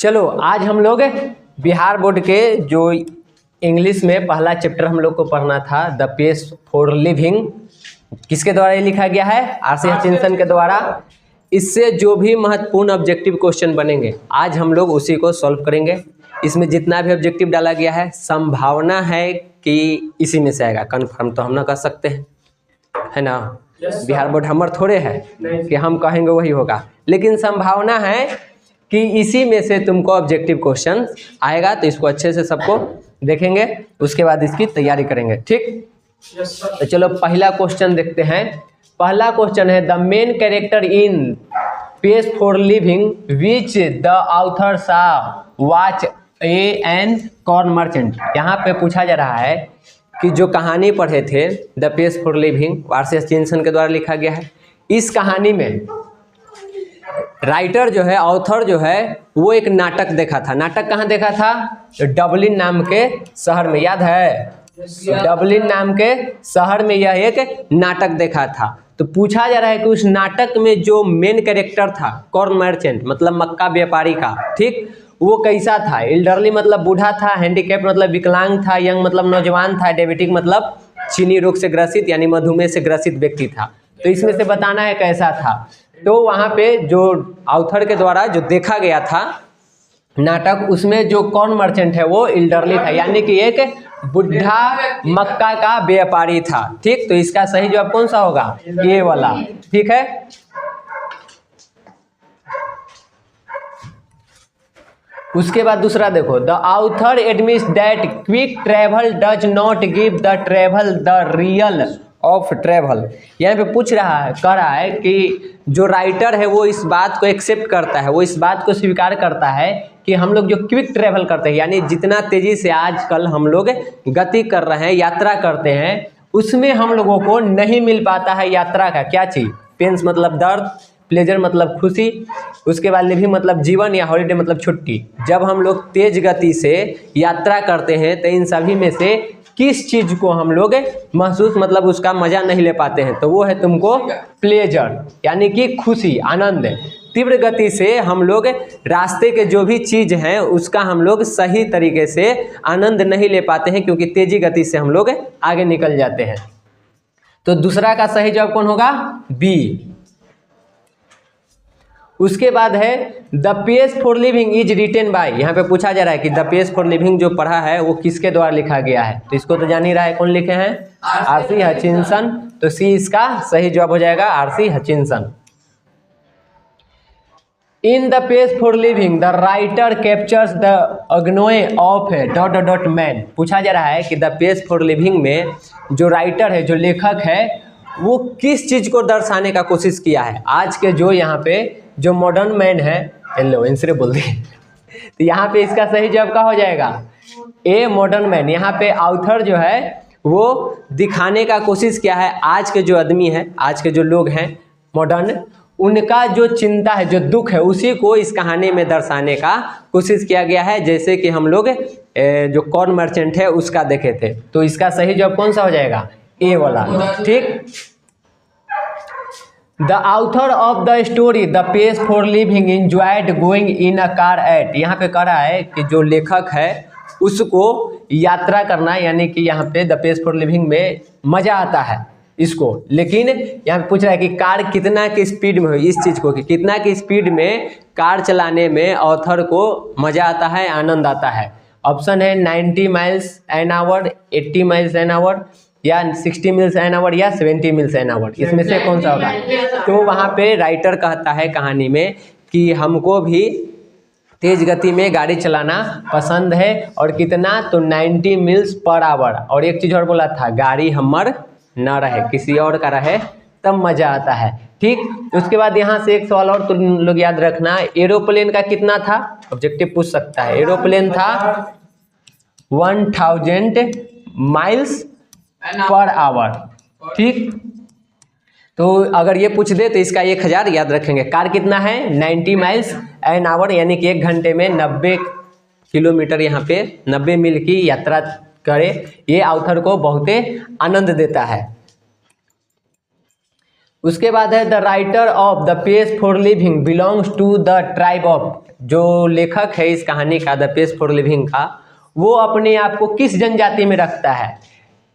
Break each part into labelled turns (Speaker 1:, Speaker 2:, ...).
Speaker 1: चलो आज हम लोग बिहार बोर्ड के जो इंग्लिश में पहला चैप्टर हम लोग को पढ़ना था द पेस फॉर लिविंग, किसके द्वारा ये लिखा गया है? आर.सी. हचिंसन के द्वारा। इससे जो भी महत्वपूर्ण ऑब्जेक्टिव क्वेश्चन बनेंगे आज हम लोग उसी को सॉल्व करेंगे। इसमें जितना भी ऑब्जेक्टिव डाला गया है संभावना है कि इसी में से आएगा, कन्फर्म तो हम ना कर सकते हैं, है ना। बिहार बोर्ड हमर थोड़े है कि हम कहेंगे वही होगा, लेकिन संभावना है कि इसी में से तुमको ऑब्जेक्टिव क्वेश्चन आएगा। तो इसको अच्छे से सबको देखेंगे, उसके बाद इसकी तैयारी करेंगे, ठीक। तो चलो पहला क्वेश्चन देखते हैं। पहला क्वेश्चन है the main character in pace for living which the authors watch a and corn merchant. यहाँ पे पूछा जा रहा है कि जो कहानी पढ़े थे the pace for living, R C. Hutchinson के द्वारा लिखा गया है। इस कहानी में राइटर जो है, ऑथर जो है, वो एक नाटक देखा था। नाटक कहाँ देखा था? डबलिन नाम के शहर में, याद है? डबलिन नाम के शहर में यह एक नाटक देखा था। तो पूछा जा रहा है कि उस नाटक में जो मेन कैरेक्टर था कॉर्न मर्चेंट मतलब मक्का व्यापारी का, ठीक, वो कैसा था? एल्डरली मतलब बूढ़ा था, हैंडीकैप मतलब विकलांग था, यंग मतलब नौजवान था, डायबिटिक मतलब चीनी रोग से ग्रसित यानी मधुमेह से ग्रसित व्यक्ति था। तो इसमें से बताना है कैसा था। तो वहाँ पे जो ऑथर के द्वारा जो देखा गया था नाटक, उसमें जो कॉर्न मर्चेंट है वो एल्डरली था, यानी कि एक बुढ़ा मक्का का व्यापारी था, ठीक। तो इसका सही जवाब कौन सा होगा? ये वाला, ठीक है। उसके बाद दूसरा देखो, the author admits that quick travel does not give the travel the real of travel. यहाँ पे पूछ रहा है, कह रहा है कि जो राइटर है वो इस बात को एक्सेप्ट करता है, वो इस बात को स्वीकार करता है कि हम लोग जो क्विक ट्रेवल करते हैं, यानी जितना तेजी से आजकल हम लोग गति कर रहे हैं, यात्रा करते हैं, उसमें हम लोगों को नहीं मिल पाता है यात्रा का क्या चीज़? पेन्स मतलब दर्द, प्लेजर मतलब खुशी, उसके बाद लिविंग मतलब जीवन, या हॉलीडे मतलब छुट्टी। जब हम लोग तेज गति से यात्रा करते हैं तो इन सभी में से किस चीज़ को हम लोग महसूस मतलब उसका मज़ा नहीं ले पाते हैं? तो वो है तुमको प्लेजर, यानी कि खुशी, आनंद। तीव्र गति से हम लोग रास्ते के जो भी चीज़ हैं उसका हम लोग सही तरीके से आनंद नहीं ले पाते हैं, क्योंकि तेजी गति से हम लोग आगे निकल जाते हैं। तो दूसरा का सही जवाब कौन होगा? बी। उसके बाद है the pace for living is written by. यहाँ पे पूछा जा रहा है कि द पेस फॉर लिविंग जो पढ़ा है वो किसके द्वारा लिखा गया है? तो इसको तो जान ही रहा है, कौन लिखे हैं? आर.सी. हचिंसन। तो सी इसका सही जवाब हो जाएगा, RC. Hutchinson. In the pace for living the writer captures the agony of dot dot man. पूछा जा रहा है कि द पेस फॉर लिविंग में जो राइटर है, जो लेखक है, वो किस चीज़ को दर्शाने का कोशिश किया है? आज के जो यहाँ पे जो मॉडर्न मैन है, लो इनसे बोल दिए तो यहाँ पे इसका सही जवाब का हो जाएगा ए, मॉडर्न मैन। यहाँ पे ऑथर जो है वो दिखाने का कोशिश किया है आज के जो आदमी है, आज के जो लोग हैं मॉडर्न, उनका जो चिंता है, जो दुख है, उसी को इस कहानी में दर्शाने का कोशिश किया गया है, जैसे कि हम लोग जो कॉर्न मर्चेंट है उसका देखे थे। तो इसका सही जवाब कौन सा हो जाएगा? ए वाला, ठीक। The author of the story the pace for living enjoyed going in a car at. यहाँ पे कह रहा है कि जो लेखक है उसको यात्रा करना, यानी कि यहाँ पे द पेस फॉर लिविंग में मज़ा आता है इसको, लेकिन यहाँ पे पूछ रहा है कि कार कितना की स्पीड में हो, इस चीज़ को कि कितना की स्पीड में कार चलाने में ऑथर को मज़ा आता है, आनंद आता है। ऑप्शन है 90 miles an hour, 80 miles an hour, या 60 मील्स एन आवर, या 70 मील्स एन आवर। इसमें से कौन सा होगा? तो वहाँ पे राइटर कहता है कहानी में कि हमको भी तेज गति में गाड़ी चलाना पसंद है, और कितना? तो 90 मील्स पर आवर। और एक चीज़ और बोला था, गाड़ी हमर न रहे, किसी और का रहे तब मज़ा आता है, ठीक। उसके बाद यहाँ से एक सवाल और तुम लोग याद रखना, एरोप्लेन का कितना था? ऑब्जेक्टिव पूछ सकता है। एरोप्लेन था 1000 माइल्स पर आवर, ठीक। तो अगर ये पूछ दे तो इसका 1000 याद रखेंगे। कार कितना है? 90 माइल्स एन आवर, यानी कि 1 घंटे में 90 किलोमीटर, यहाँ पे 90 मील की यात्रा करे। ये ऑथर को बहुत आनंद देता है। उसके बाद है the writer of the page for living belongs to the tribe of, जो लेखक है इस कहानी का द पेज फॉर लिविंग का, वो अपने आप को किस जनजाति में रखता है?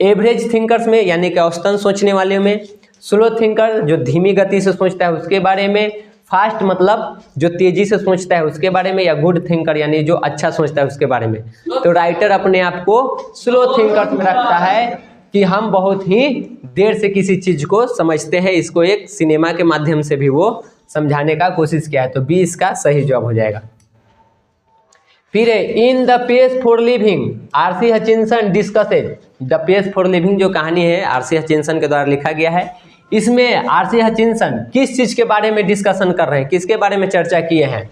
Speaker 1: एवरेज थिंकर्स में यानी कि औसतन सोचने वाले में, स्लो थिंकर जो धीमी गति से सोचता है उसके बारे में, फास्ट मतलब जो तेजी से सोचता है उसके बारे में, या गुड थिंकर यानी जो अच्छा सोचता है उसके बारे में। तो राइटर अपने आप को स्लो थिंकर्स में रखता है कि हम बहुत ही देर से किसी चीज को समझते हैं, इसको एक सिनेमा के माध्यम से भी वो समझाने का कोशिश किया है। तो बी इसका सही जवाब हो जाएगा। फिर है इन the page for living RC Hutchinson discusses, the page for living जो कहानी है आरसी हचिंसन के द्वारा लिखा गया है, इसमें आरसी हचिंसन किस चीज के बारे में डिस्कशन कर रहे हैं, किसके बारे में चर्चा किए हैं?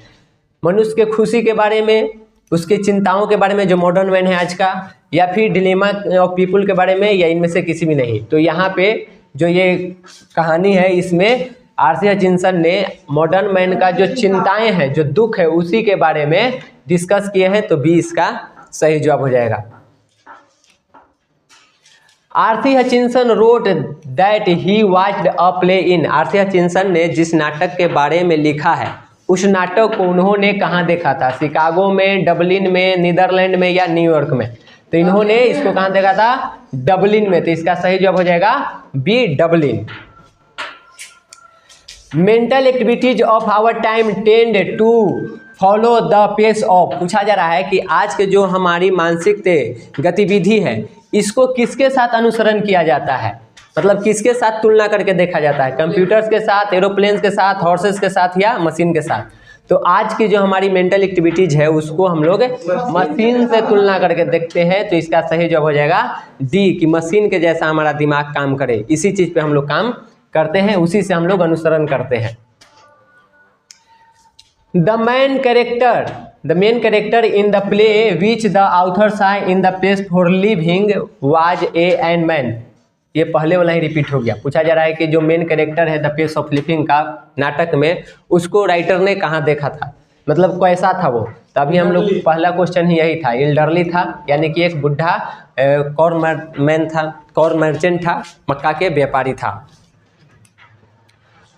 Speaker 1: मनुष्य के खुशी के बारे में, उसकी चिंताओं के बारे में जो मॉडर्न मैन है आज का, या फिर डिलेमा ऑफ पीपुल के बारे में, या इनमें से किसी भी नहीं। तो यहाँ पे जो ये कहानी है इसमें आरसी हचिंसन ने मॉडर्न मैन का जो चिंताएं हैं, जो दुख है, उसी के बारे में डिस्कस किए हैं। तो बी इसका सही जवाब हो जाएगा। RC Hutchinson wrote that he watched a play in, RC Hutchinson ने जिस नाटक के बारे में लिखा है उस नाटक को उन्होंने कहाँ देखा था? शिकागो में, डबलिन में, नीदरलैंड में, या न्यूयॉर्क में? तो इन्होंने इसको कहाँ देखा था? डबलिन में। तो इसका सही जवाब हो जाएगा B Dublin. Mental activities of our time tend to follow the pace of, पूछा जा रहा है कि आज के जो हमारी मानसिक गतिविधि है इसको किसके साथ अनुसरण किया जाता है, मतलब किसके साथ तुलना करके देखा जाता है? कंप्यूटर्स के साथ, एरोप्लेन्स के साथ, हॉर्सेस के साथ, या मशीन के साथ? तो आज की जो हमारी मेंटल एक्टिविटीज है उसको हम लोग मशीन से तुलना करके देखते हैं। तो इसका सही जवाब हो जाएगा डी, कि मशीन के जैसा हमारा दिमाग काम करे, इसी चीज पे हम लोग काम करते हैं, उसी से हम लोग अनुसरण करते हैं। The main character in the play which the author sigh in the page for living was a and man, ये पहले वाला ही रिपीट हो गया। पूछा जा रहा है कि जो मेन कैरेक्टर है द पेज ऑफ लिविंग का नाटक में, उसको राइटर ने कहाँ देखा था, मतलब कैसा था वो? तो अभी हम लोग पहला क्वेश्चन ही यही था, एल्डरली था यानी कि एक बुढ़ा कॉर्न मर्चेंट था, मक्का के व्यापारी था।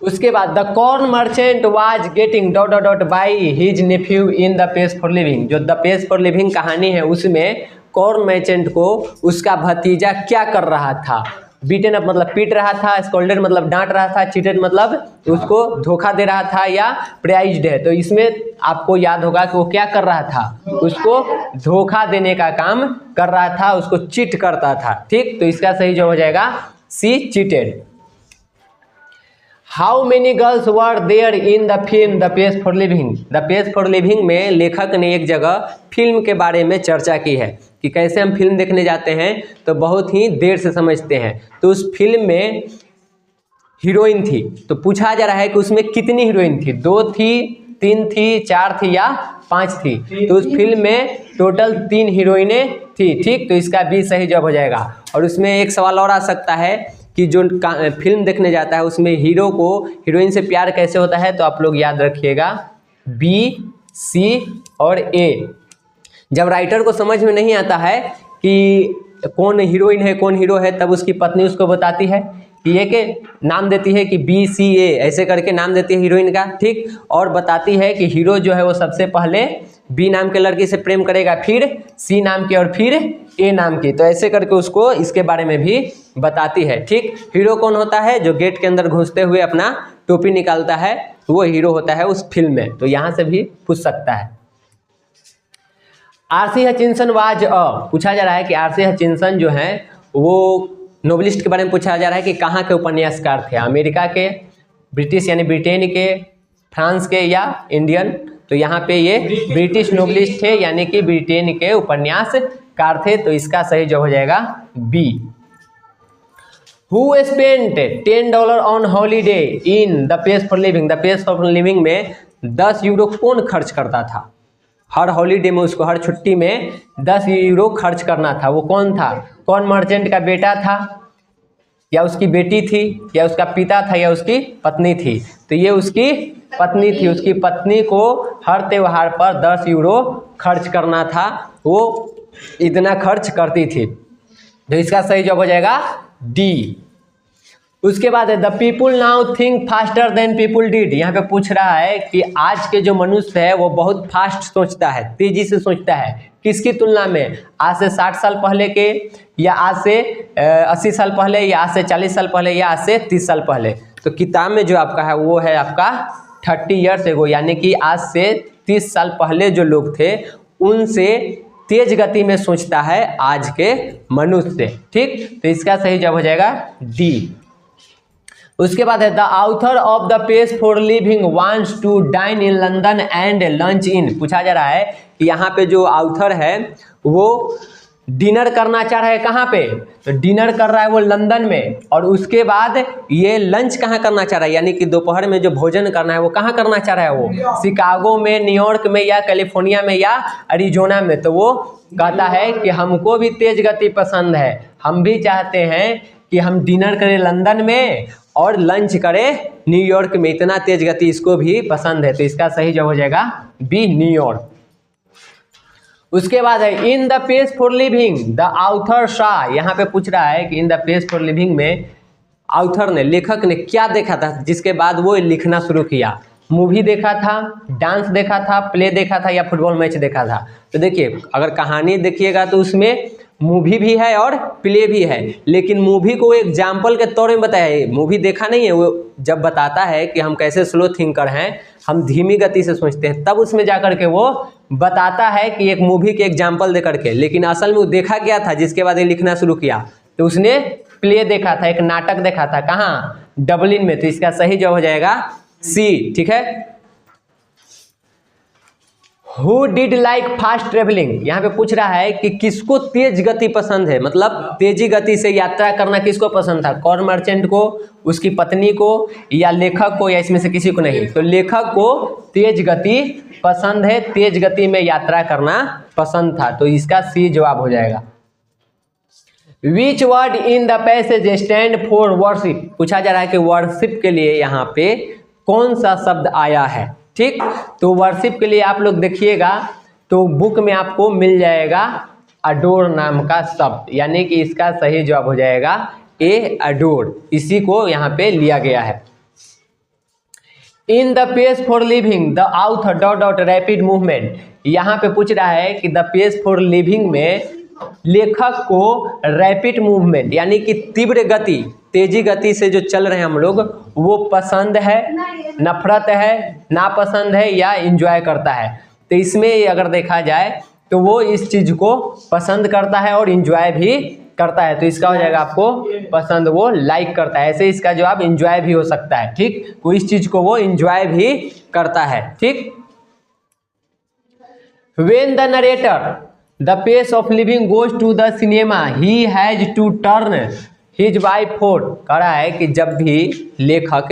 Speaker 1: उसके बाद the corn merchant was getting dot dot dot by his Neiphiu in the page for living, जो द पेज फॉर लिविंग कहानी है उसमें कॉर्न मर्चेंट को उसका भतीजा क्या कर रहा था? बीटन अप मतलब पीट रहा था, स्कोल्डेड मतलब डांट रहा था, चीटेड मतलब उसको धोखा दे रहा था, या प्राइज्ड है। तो इसमें आपको याद होगा कि वो क्या कर रहा था, उसको धोखा देने का काम कर रहा था, उसको चीट करता था। ठीक, तो इसका सही जवाब हो जाएगा C, cheated. How many girls were there in the film the page for living, the page for living में लेखक ने एक जगह फिल्म के बारे में चर्चा की है कि कैसे हम फिल्म देखने जाते हैं तो बहुत ही देर से समझते हैं। तो उस फिल्म में हीरोइन थी, तो पूछा जा रहा है कि उसमें कितनी हीरोइन थी? 2 थी, 3 थी, 4 थी, या 5 थी? तो उस फिल्म में टोटल 3 हीरोइनें थी। ठीक, तो इसका भी सही जवाब हो जाएगा। और उसमें एक सवाल और आ सकता है कि जो फिल्म देखने जाता है उसमें हीरो को हीरोइन से प्यार कैसे होता है? तो आप लोग याद रखिएगा बी, सी और ए। जब राइटर को समझ में नहीं आता है कि कौन हीरोइन है कौन हीरो है, तब उसकी पत्नी उसको बताती है कि ये के नाम देती है कि बी सी ए ऐसे करके नाम देती है हीरोइन का। ठीक, और बताती है कि हीरो जो है वो सबसे पहले बी नाम के लड़की से प्रेम करेगा, फिर सी नाम की, और फिर ए नाम की। तो ऐसे करके उसको इसके बारे में भी बताती है। ठीक, हीरो कौन होता है? जो गेट के अंदर घुसते हुए अपना टोपी निकालता है, वो हीरो होता है उस फिल्म में। तो यहाँ से भी पूछ सकता है। आरसी हचिंसन वाज पूछा जा रहा है कि आरसी हचिंसन जो है वो नोवेलिस्ट के बारे में पूछा जा रहा है कि कहाँ के उपन्यासकार थे? अमेरिका के, ब्रिटिश यानी ब्रिटेन के, फ्रांस के, या इंडियन? तो यहाँ पे ये ब्रिटिश नोवेलिस्ट थे यानी कि ब्रिटेन के उपन्यासकार थे। तो इसका सही जवाब हो जाएगा B. Who spent $10 on holiday in the page for living, the page for living में 10 यूरो कौन खर्च करता था? हर हॉलीडे में उसको, हर छुट्टी में 10 यूरो खर्च करना था। वो कौन था? कौन मर्चेंट का बेटा था, या उसकी बेटी थी, या उसका पिता था, या उसकी पत्नी थी? तो ये उसकी पत्नी थी। उसकी पत्नी को हर त्योहार पर 10 यूरो खर्च करना था, वो इतना खर्च करती थी। तो इसका सही जवाब हो जाएगा डी। उसके बाद है the people now think faster than people did. यहाँ पे पूछ रहा है कि आज के जो मनुष्य है वो बहुत फास्ट सोचता है, तेजी से सोचता है। किसकी तुलना में? आज से 60 साल पहले के, या आज से 80 साल पहले, या आज से 40 साल पहले, या आज से 30 साल पहले। तो किताब में जो आपका है वो है आपका 30 ईयर्स एगो, यानी कि आज से 30 साल पहले जो लोग थे उनसे तेज गति में सोचता है आज के मनुष्य। ठीक, तो इसका सही जवाब हो जाएगा डी। उसके बाद है the author of the page for living wants to dine in London and lunch in. पूछा जा रहा है कि यहाँ पे जो ऑथर है वो डिनर करना चाह रहा है कहाँ पे? तो डिनर कर रहा है वो लंदन में, और उसके बाद ये लंच कहाँ करना चाह रहा है, यानी कि दोपहर में जो भोजन करना है वो कहाँ करना चाह रहा है? वो शिकागो में, न्यूयॉर्क में, या कैलिफोर्निया में, या अरिजोना में। तो वो कहता है कि हमको भी तेज गति पसंद है, हम भी चाहते हैं कि हम डिनर करें लंदन में और लंच करें न्यूयॉर्क में। इतना तेज गति इसको भी पसंद है। तो इसका सही जवाब हो जाएगा बी, न्यूयॉर्क। उसके बाद है इन the page for living the author सा। यहाँ पे पूछ रहा है कि इन द पेज फॉर लिविंग में ऑथर ने, लेखक ने क्या देखा था जिसके बाद वो लिखना शुरू किया? मूवी देखा था, डांस देखा था, प्ले देखा था, या फुटबॉल मैच देखा था? तो देखिए, अगर कहानी देखिएगा तो उसमें मूवी भी है और प्ले भी है, लेकिन मूवी को एग्जाम्पल के तौर में बताया है। मूवी देखा नहीं है, वो जब बताता है कि हम कैसे स्लो थिंकर हैं, हम धीमी गति से सोचते हैं, तब उसमें जाकर के वो बताता है कि एक मूवी के एग्जाम्पल दे करके। लेकिन असल में वो देखा क्या था जिसके बाद ये लिखना शुरू किया? तो उसने प्ले देखा था, एक नाटक देखा था। कहाँ? डबलिन में। तो इसका सही जवाब हो जाएगा सी। ठीक है। Who did like fast traveling? यहाँ पे पूछ रहा है कि किसको तेज गति पसंद है, मतलब तेजी गति से यात्रा करना किसको पसंद था? कॉर्न मर्चेंट को, उसकी पत्नी को, या लेखक को, या इसमें से किसी को नहीं? तो लेखक को तेज गति पसंद है, तेज गति में यात्रा करना पसंद था। तो इसका सी जवाब हो जाएगा। Which word in the passage stand for worship? पूछा जा रहा है कि वर्शिप के लिए यहाँ पे कौन सा शब्द आया है। ठीक, तो वर्शिप के लिए आप लोग देखिएगा तो बुक में आपको मिल जाएगा अडोर नाम का शब्द, यानी कि इसका सही जवाब हो जाएगा ए, अडोर। इसी को यहाँ पे लिया गया है। इन the page for living the author dot dot rapid movement. यहाँ पे पूछ रहा है कि द पेज फॉर लिविंग में लेखक को रैपिड मूवमेंट, यानी कि तीव्र गति, तेजी गति से जो चल रहे हैं हम लोग, वो पसंद है, नफरत है, नापसंद है, या एंजॉय करता है। तो इसमें अगर देखा जाए तो वो इस चीज को पसंद करता है और एंजॉय भी करता है। तो इसका हो जाएगा आपको पसंद, वो लाइक करता है। ऐसे इसका जवाब एंजॉय भी हो सकता है। ठीक, तो इस चीज को वो एंजॉय भी करता है। ठीक। When the narrator the pace of living goes to the cinema he has to turn his wife for. कह रहा है कि जब भी लेखक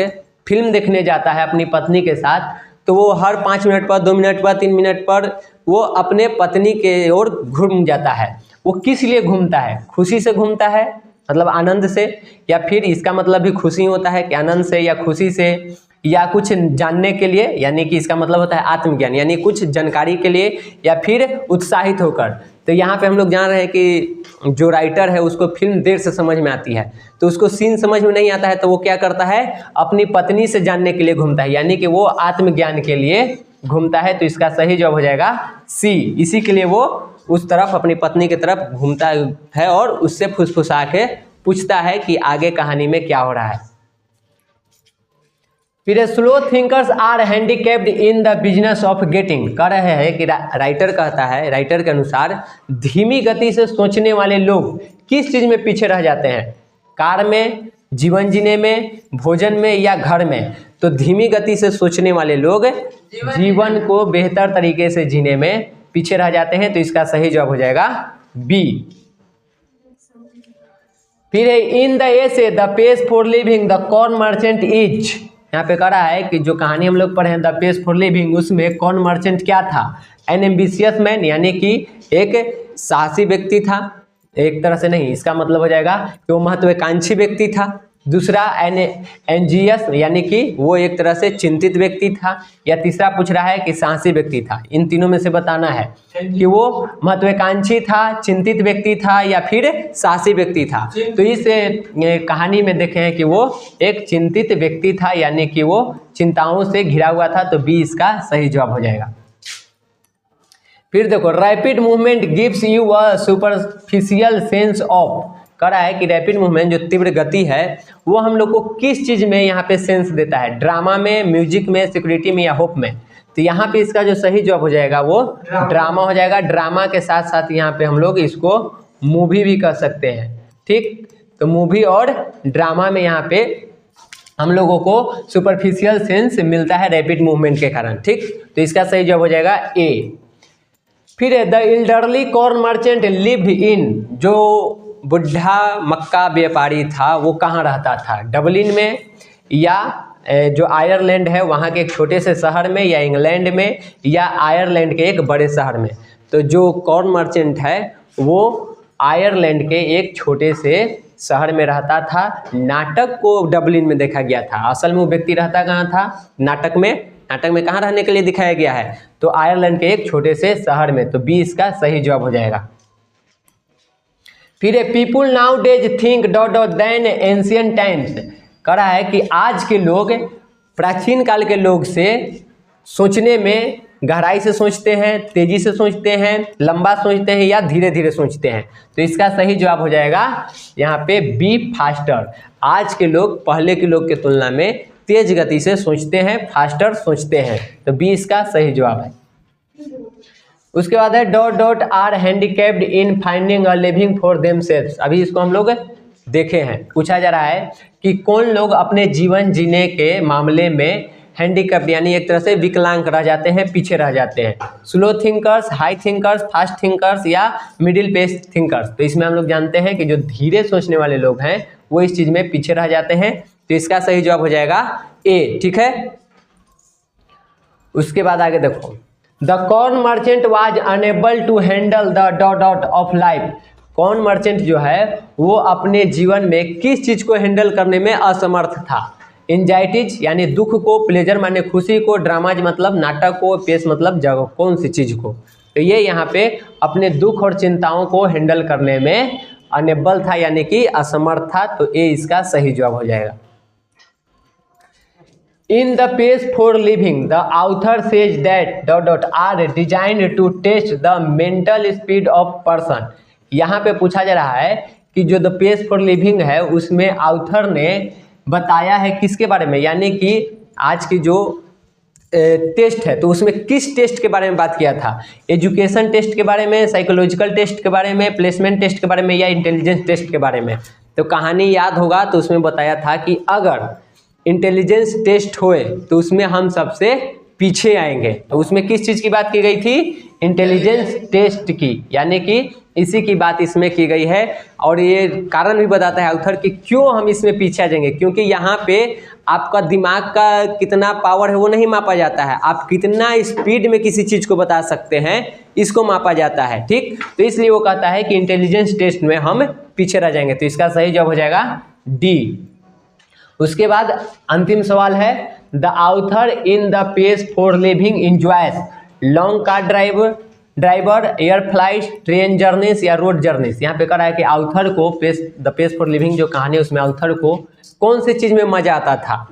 Speaker 1: फिल्म देखने जाता है अपनी पत्नी के साथ, तो वो हर 5 मिनट पर, 2 मिनट पर, 3 मिनट पर वो अपने पत्नी के ओर घूम जाता है। वो किस लिए घूमता है? खुशी से घूमता है, मतलब आनंद से, या फिर इसका मतलब भी खुशी होता है कि आनंद से या खुशी से, या कुछ जानने के लिए, यानी कि इसका मतलब होता है आत्मज्ञान, यानी कुछ जानकारी के लिए, या फिर उत्साहित होकर। तो यहाँ पे हम लोग जान रहे हैं कि जो राइटर है उसको फिल्म देर से समझ में आती है, तो उसको सीन समझ में नहीं आता है, तो वो क्या करता है? अपनी पत्नी से जानने के लिए घूमता है, यानी कि वो आत्मज्ञान के लिए घूमता है। तो इसका सही जवाब हो जाएगा सी। इसी के लिए वो उस तरफ, अपनी पत्नी की तरफ घूमता है और उससे फुसफुसा के पूछता है कि आगे कहानी में क्या हो रहा है। फिर slow thinkers are handicapped in the business of getting. कह रहे हैं कि राइटर कहता है, राइटर के अनुसार धीमी गति से सोचने वाले लोग किस चीज में पीछे रह जाते हैं? कार में, जीवन जीने में, भोजन में, या घर में? तो धीमी गति से सोचने वाले लोग जीवन को बेहतर तरीके से जीने में पीछे रह जाते हैं। तो इसका सही जवाब हो जाएगा बी। फिर है in the essay the page for living the corn merchant is. यहाँ पे कह रहा है कि जो कहानी हम लोग पढ़े हैं द पेज फॉर लिविंग, उसमें कॉर्न मर्चेंट क्या था? एन एम्बिशियस मैन, यानी कि एक साहसी व्यक्ति था। एक तरह से नहीं, इसका मतलब हो जाएगा कि वो महत्वाकांक्षी व्यक्ति था। दूसरा एंजियस यानी कि वो एक तरह से चिंतित व्यक्ति था, या तीसरा पूछ रहा है कि साहसी व्यक्ति था। इन तीनों में से बताना है कि वो महत्वाकांक्षी था, चिंतित व्यक्ति था या फिर साहसी व्यक्ति था। तो इस कहानी में देखे हैं कि वो एक चिंतित व्यक्ति था, यानी कि वो चिंताओं से घिरा हुआ था। तो बी इसका सही जवाब हो जाएगा। फिर देखो, rapid movement gives you a superficial sense of, कह रहा है कि रैपिड मूवमेंट जो तीव्र गति है वो हम लोग को किस चीज़ में यहाँ पे सेंस देता है, ड्रामा में, म्यूजिक में, सिक्योरिटी में या होप में। तो यहाँ पे इसका जो सही जवाब हो जाएगा वो ड्रामा हो जाएगा। ड्रामा के साथ साथ यहाँ पे हम लोग इसको मूवी भी कह सकते हैं, ठीक। तो मूवी और ड्रामा में यहाँ पे हम लोगों को सुपरफिशियल सेंस मिलता है रैपिड मूवमेंट के कारण, ठीक। तो इसका सही जवाब हो जाएगा ए। फिर the elderly corn merchant lived in, जो बुढ़ा मक्का व्यापारी था वो कहाँ रहता था, डबलिन में या जो आयरलैंड है वहाँ के एक छोटे से शहर में, या इंग्लैंड में, या आयरलैंड के एक बड़े शहर में। तो जो कॉर्न मर्चेंट है वो आयरलैंड के एक छोटे से शहर में रहता था। नाटक को डबलिन में देखा गया था, असल में वो व्यक्ति रहता कहाँ था, नाटक में कहाँ रहने के लिए दिखाया गया है, तो आयरलैंड के एक छोटे से शहर में। तो बी इसका सही जवाब हो जाएगा। फिर people nowadays think dot dot then ancient times, कह रहा है कि आज के लोग प्राचीन काल के लोग से सोचने में गहराई से सोचते हैं, तेजी से सोचते हैं, लंबा सोचते हैं या धीरे धीरे सोचते हैं। तो इसका सही जवाब हो जाएगा यहाँ पे बी, फास्टर। आज के लोग पहले के लोग के तुलना में तेज गति से सोचते हैं, फास्टर सोचते हैं। तो बी इसका सही जवाब है। उसके बाद है dot dot are handicapped in finding a living for themselves. अभी इसको हम लोग देखे हैं। पूछा जा रहा है कि कौन लोग अपने जीवन जीने के मामले में हैंडीकैप्ड यानी एक तरह से विकलांग रह जाते हैं, पीछे रह जाते हैं। Slow thinkers, high thinkers, fast thinkers या मिडिल पेस थिंकर्स। तो इसमें हम लोग जानते हैं कि जो धीरे सोचने वाले लोग हैं वो इस चीज़ में पीछे रह जाते हैं। तो इसका सही जवाब हो जाएगा ए, ठीक है। उसके बाद आगे देखो, the corn merchant was unable to handle the dot dot of life. Corn merchant जो है वो अपने जीवन में किस चीज़ को हैंडल करने में असमर्थ था। एंजाइटीज यानी दुख को, प्लेजर माने खुशी को, ड्रामाज मतलब नाटक को, पेस मतलब जगह, कौन सी चीज़ को। तो ये यहाँ पे अपने दुख और चिंताओं को हैंडल करने में अनेबल था यानी कि असमर्थ था। तो ए इसका सही जवाब हो जाएगा। In the page for living, the author says that dot dot are designed to test the mental speed of person। यहाँ पे पूछा जा रहा है कि जो द पेज फॉर लिविंग है उसमें ऑथर ने बताया है किसके बारे में, यानी कि आज की जो टेस्ट है तो उसमें किस टेस्ट के बारे में बात किया था। एजुकेशन टेस्ट के बारे में, साइकोलॉजिकल टेस्ट के बारे में, प्लेसमेंट टेस्ट के बारे में या इंटेलिजेंस टेस्ट के बारे में। तो कहानी याद होगा तो उसमें बताया था कि अगर इंटेलिजेंस टेस्ट होए तो उसमें हम सबसे पीछे आएंगे। तो उसमें किस चीज़ की बात की गई थी, इंटेलिजेंस टेस्ट की, यानी कि इसी की बात इसमें की गई है। और ये कारण भी बताता है ऑथर कि क्यों हम इसमें पीछे आ जाएंगे, क्योंकि यहाँ पे आपका दिमाग का कितना पावर है वो नहीं मापा जाता है, आप कितना स्पीड में किसी चीज़ को बता सकते हैं इसको मापा जाता है, ठीक। तो इसलिए वो कहता है कि इंटेलिजेंस टेस्ट में हम पीछे रह जाएंगे। तो इसका सही जवाब हो जाएगा डी। उसके बाद अंतिम सवाल है, the author in the page for living enjoys long car driver, air flight, train journeys या रोड जर्नीस। यहाँ पे कह रहा है कि ऑथर को द पेज फॉर लिविंग जो कहानी है उसमें ऑथर को कौन सी चीज़ में मजा आता था,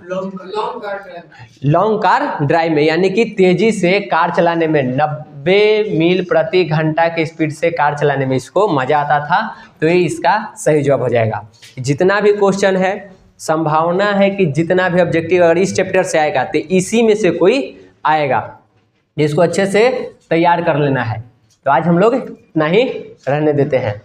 Speaker 1: लॉन्ग कार ड्राइव में, यानी कि तेजी से कार चलाने में, 90 मील प्रति घंटा की स्पीड से कार चलाने में इसको मजा आता था। तो ये इसका सही जवाब हो जाएगा। जितना भी क्वेश्चन है संभावना है कि जितना भी ऑब्जेक्टिव अगर इस चैप्टर से आएगा तो इसी में से कोई आएगा, जिसको अच्छे से तैयार कर लेना है। तो आज हम लोग इतना ही रहने देते हैं।